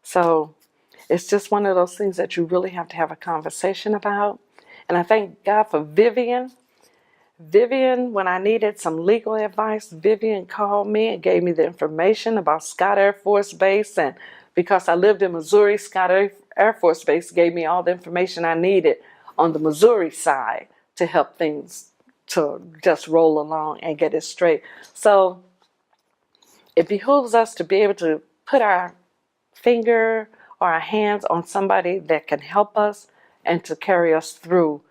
[SPEAKER 1] So it's just one of those things that you really have to have a conversation about. And I thank God for Vivian. Vivian, when I needed some legal advice, Vivian called me and gave me the information about Scott Air Force Base. And because I lived in Missouri, Scott Air Force Base gave me all the information I needed on the Missouri side to help things to just roll along and get it straight. So it behooves us to be able to put our finger or our hands on somebody that can help us and to carry us through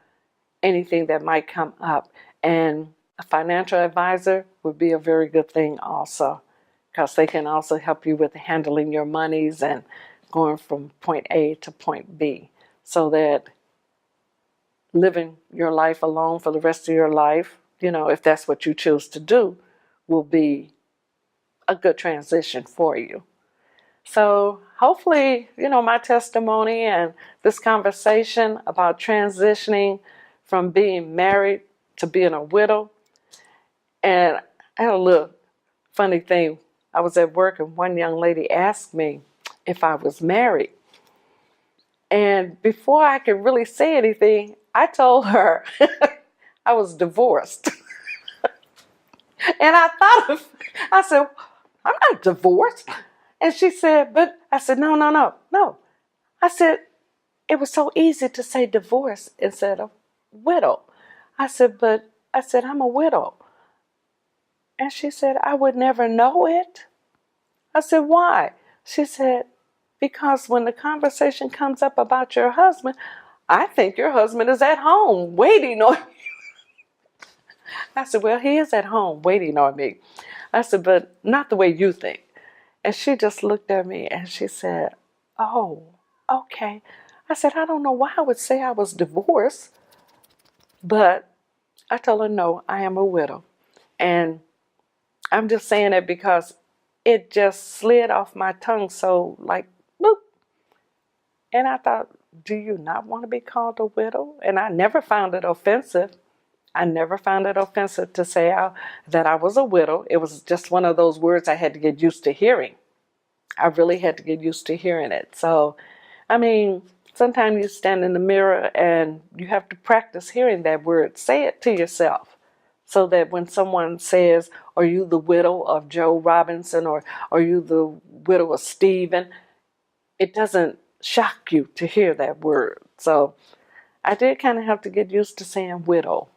[SPEAKER 1] anything that might come up. And a financial advisor would be a very good thing also, because they can also help you with handling your monies and going from point A to point B, so that living your life alone for the rest of your life, if that's what you choose to do, will be a good transition for you. So hopefully, my testimony and this conversation about transitioning from being married to being a widow. And I had a little funny thing. I was at work and one young lady asked me if I was married. And before I could really say anything, I told her I was divorced. And I said, I'm not divorced. And she said, but I said, no. I said, it was so easy to say divorce instead of widow. I said, I'm a widow. And she said, I would never know it. I said, why? She said, because when the conversation comes up about your husband, I think your husband is at home waiting on you. I said, well, he is at home waiting on me. I said, but not the way you think. And she just looked at me and she said, oh, okay. I said, I don't know why I would say I was divorced. But I told her, no, I am a widow. And I'm just saying it because it just slid off my tongue so like, boop. And I thought, do you not want to be called a widow? And I never found it offensive. I never found it offensive to say that I was a widow. It was just one of those words I had to get used to hearing. I really had to get used to hearing it. So, I mean, sometimes you stand in the mirror and you have to practice hearing that word. Say it to yourself so that when someone says, are you the widow of Joe Robinson, or are you the widow of Stephen, it doesn't shock you to hear that word. So I did kind of have to get used to saying widow.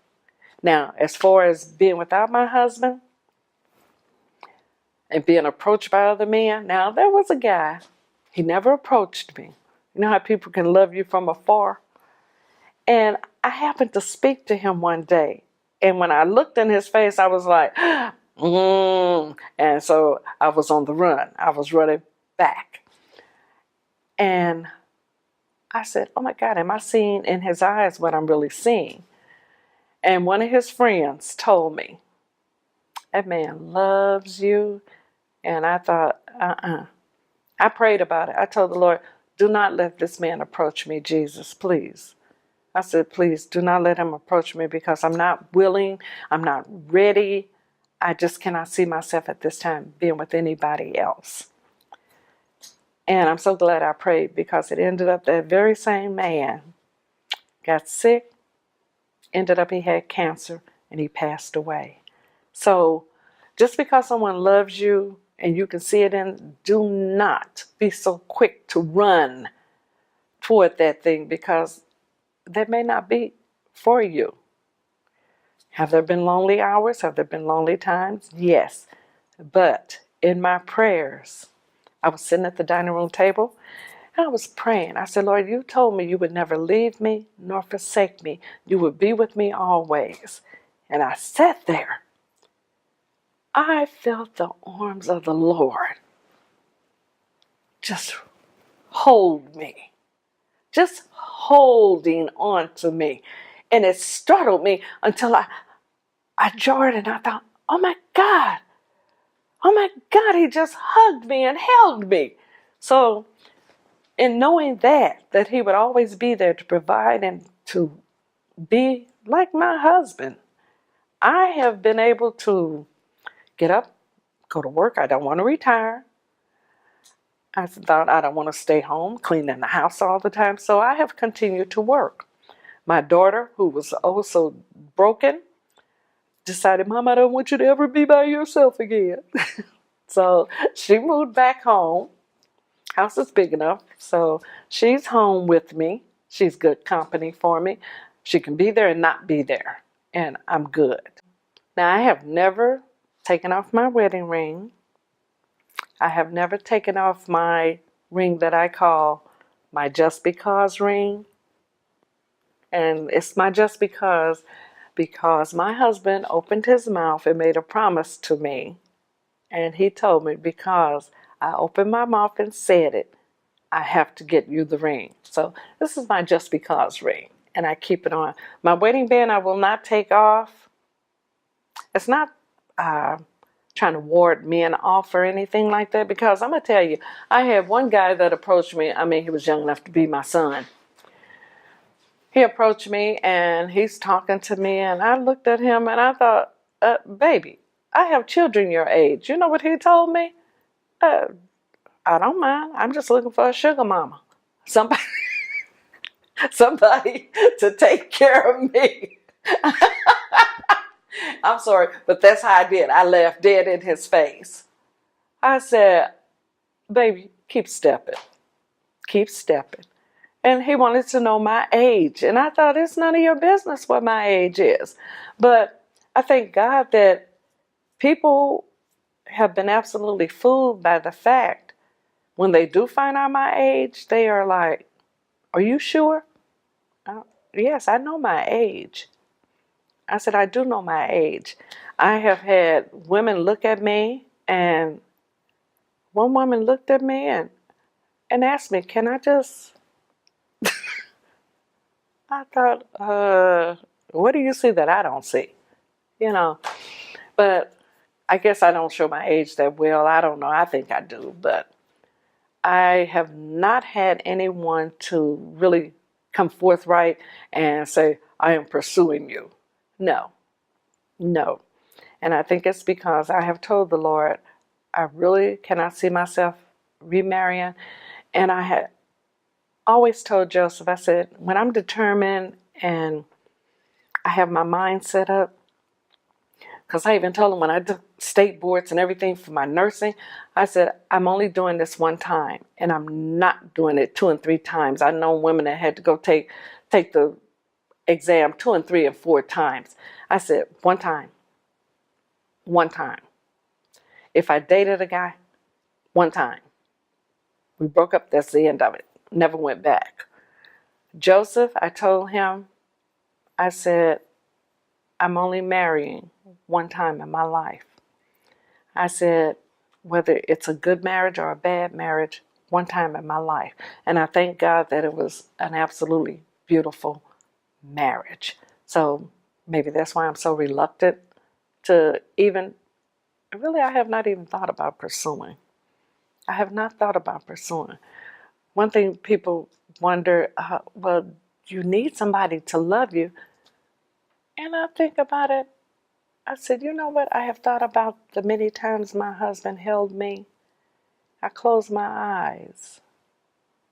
[SPEAKER 1] Now, as far as being without my husband and being approached by other men, now there was a guy. He never approached me. You know how people can love you from afar? And I happened to speak to him one day. And when I looked in his face, I was like, And so I was on the run. I was running back. And I said, oh my God, am I seeing in his eyes what I'm really seeing? And one of his friends told me, that man loves you. And I thought, I prayed about it. I told the Lord, do not let this man approach me, Jesus, please. I said, please do not let him approach me, because I'm not willing. I'm not ready. I just cannot see myself at this time being with anybody else. And I'm so glad I prayed, because it ended up that very same man got sick, ended up he had cancer, and he passed away. So just because someone loves you and you can see it in, do not be so quick to run toward that thing, because that may not be for you. Have there been lonely hours? Have there been lonely times? Yes. But in my prayers, I was sitting at the dining room table and I was praying. I said, Lord, you told me you would never leave me nor forsake me. You would be with me always. And I sat there. I felt the arms of the Lord just hold me. Just holding on to me. And it startled me until I jarred and I thought, oh my God, he just hugged me and held me. So in knowing that he would always be there to provide and to be like my husband, I have been able to get up, go to work. I don't want to retire. I thought I don't want to stay home cleaning the house all the time. So I have continued to work. My daughter, who was also broken, decided, Mom, I don't want you to ever be by yourself again. So she moved back home. House is big enough. So she's home with me. She's good company for me. She can be there and not be there. And I'm good. Now, I have never taken off my wedding ring. I have never taken off my ring that I call my just because ring. And it's my just because my husband opened his mouth and made a promise to me. And he told me, because I opened my mouth and said it, I have to get you the ring. So this is my just because ring. And I keep it on. My wedding band I will not take off. It's not trying to ward men off or anything like that, because I'm going to tell you, I had one guy that approached me. I mean, he was young enough to be my son. He approached me and he's talking to me, and I looked at him and I thought, baby, I have children your age. You know what he told me? I don't mind. I'm just looking for a sugar mama. Somebody, somebody to take care of me. I'm sorry, but that's how I did. I laughed dead in his face. I said, baby, keep stepping. Keep stepping. And he wanted to know my age. And I thought, it's none of your business what my age is. But I thank God that people have been absolutely fooled by the fact when they do find out my age, they are like, are you sure? Yes, I know my age. I said, I do know my age. I have had women look at me, and one woman looked at me and asked me, can I just... I thought, what do you see that I don't see? You know, but I guess I don't show my age that well. I don't know. I think I do, but I have not had anyone to really come forthright and say, I am pursuing you. No, no. And I think it's because I have told the Lord, I really cannot see myself remarrying. And I had always told Joseph, I said, when I'm determined and I have my mind set up, because I even told him when I did state boards and everything for my nursing, I said, I'm only doing this one time, and I'm not doing it 2 and 3 times. I know women that had to go take the exam 2 and 3 and 4 times. I said, one time. One time. If I dated a guy, one time. We broke up, that's the end of it. Never went back. Joseph, I told him, I said, I'm only marrying one time in my life. I said, whether it's a good marriage or a bad marriage, one time in my life. And I thank God that it was an absolutely beautiful marriage. So maybe that's why I'm so reluctant to even, really, I have not even thought about pursuing. I have not thought about pursuing. One thing people wonder, well, you need somebody to love you. And I think about it. I said, you know what? I have thought about the many times my husband held me. I close my eyes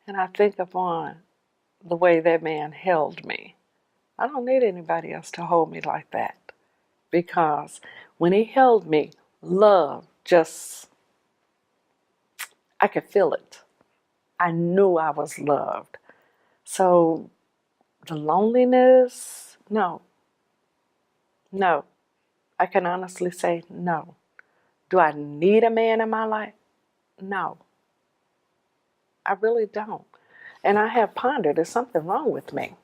[SPEAKER 1] and I think upon the way that man held me. I don't need anybody else to hold me like that, because when he held me, love just, I could feel it. I knew I was loved. So the loneliness, no. I can honestly say no. Do I need a man in my life? No. I really don't. And I have pondered, there's something wrong with me.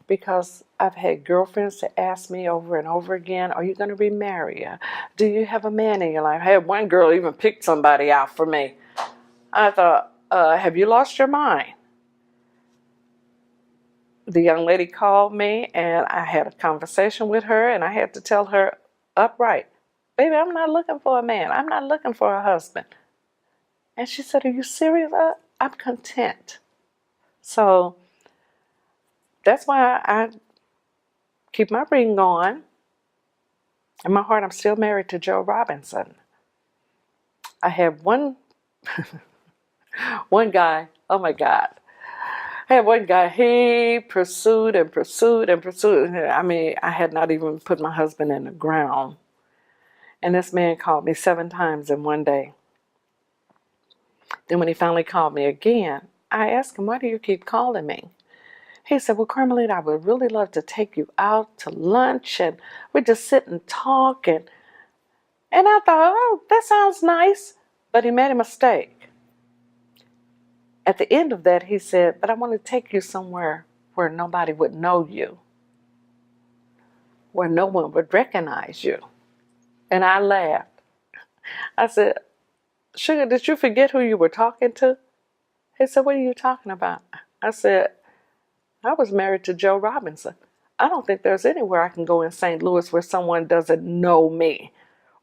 [SPEAKER 1] Because I've had girlfriends that ask me over and over again, are you going to remarry? Do you have a man in your life? I had one girl even pick somebody out for me. I thought, have you lost your mind? The young lady called me and I had a conversation with her, and I had to tell her upright, baby, I'm not looking for a man. I'm not looking for a husband. And she said, are you serious? I'm content. So that's why I keep my ring on. In my heart, I'm still married to Joe Robinson. I have one guy, oh my God. I had one guy, he pursued and pursued and pursued. I mean, I had not even put my husband in the ground. And this man called me 7 times in one day. Then when he finally called me again, I asked him, why do you keep calling me? He said, well, Carmalita, I would really love to take you out to lunch, and we just sit and talk. And I thought, oh, that sounds nice. But he made a mistake. At the end of that, he said, but I want to take you somewhere where nobody would know you, where no one would recognize you. And I laughed. I said, Sugar, did you forget who you were talking to? He said, what are you talking about? I said, I was married to Joe Robinson. I don't think there's anywhere I can go in St. Louis where someone doesn't know me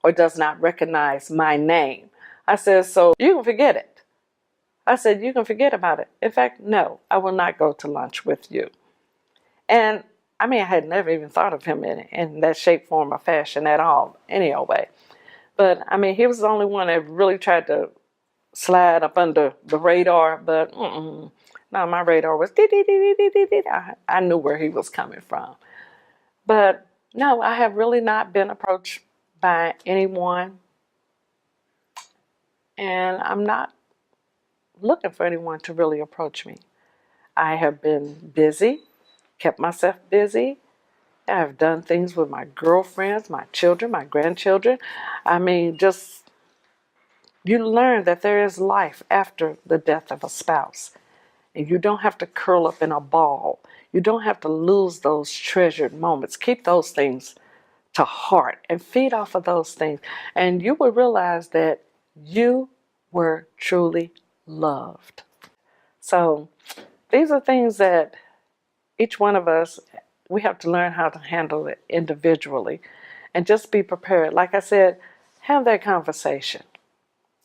[SPEAKER 1] or does not recognize my name. I said, so you can forget it. I said, you can forget about it. In fact, no, I will not go to lunch with you. And I mean, I had never even thought of him in that shape, form, or fashion at all, any old way. But I mean, he was the only one that really tried to slide up under the radar. But no, my radar was I knew where he was coming from. But no, I have really not been approached by anyone. And I'm not looking for anyone to really approach me. I have been busy, kept myself busy. I've done things with my girlfriends, my children, my grandchildren. I mean, just you learn that there is life after the death of a spouse. And you don't have to curl up in a ball. You don't have to lose those treasured moments. Keep those things to heart and feed off of those things. And you will realize that you were truly loved. So these are things that each one of us, we have to learn how to handle it individually and just be prepared. Like I said, have that conversation.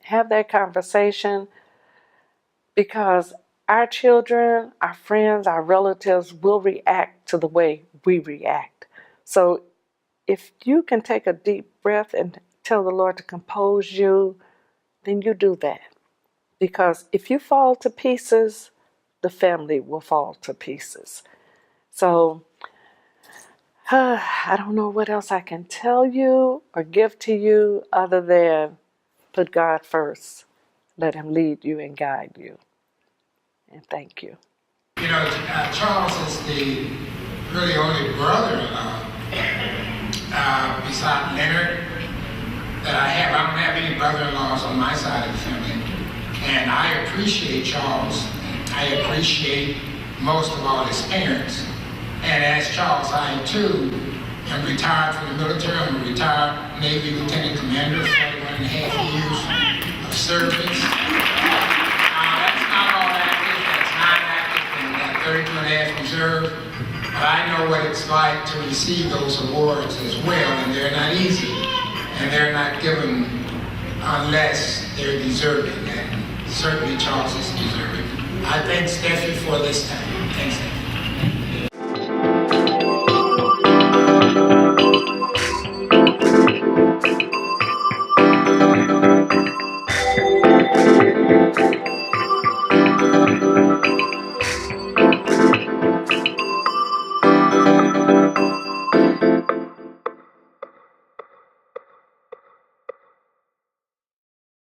[SPEAKER 1] Have that conversation because our children, our friends, our relatives will react to the way we react. So if you can take a deep breath and tell the Lord to compose you, then you do that. Because if you fall to pieces, the family will fall to pieces. So I don't know what else I can tell you or give to you other than put God first. Let him lead you and guide you. And thank you.
[SPEAKER 2] You know, Charles is the really only brother beside Leonard that I have. I don't have any brother-in-laws on my side of the family. And I appreciate Charles. I appreciate most of all his parents. And as Charles, I too am retired from the military. I'm a retired Navy Lieutenant Commander, 41 and a half years of service. That's not all active, that's not active, and 32 and a half reserve. But I know what it's like to receive those awards as well, and they're not easy. And they're not given unless they're deserving. And certainly Charles is deserving. I thank Steffi for this time. Thanks, Steffi.